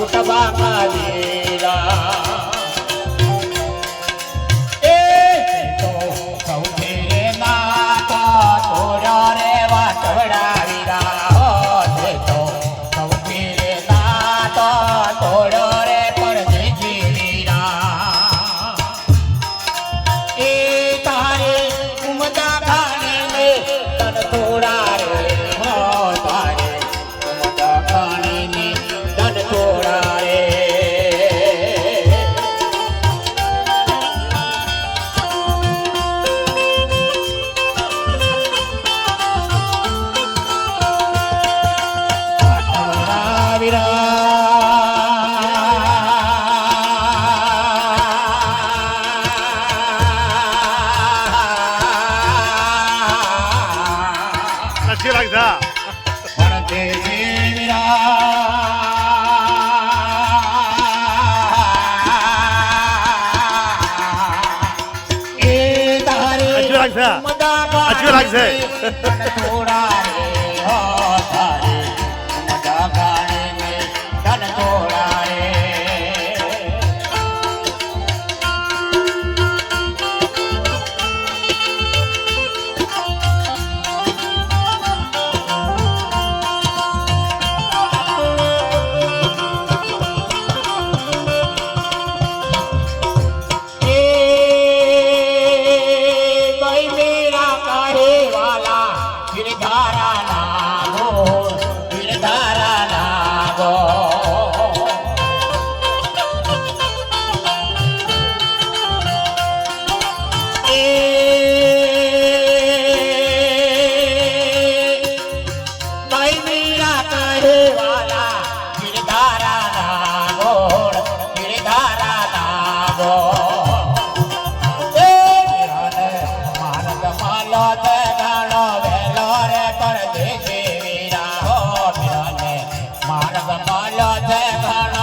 ઉઠવા કાવીરા એ તો સૌથી રે નાતો તોરો રે વાટવડાવીરા હો તો સૌથી રે નાતો તોરો રે પરદેશી વીરા એ તારે ઉમદા ખાને મે તન તોડા રે હો તારે ઉમદા ખાને મે તન તોડા રે નથી લાગતા હજુ લાગશે થોડા રે હો તારે મજા ગાણે મે તન થોડા રે માર્ગ માલો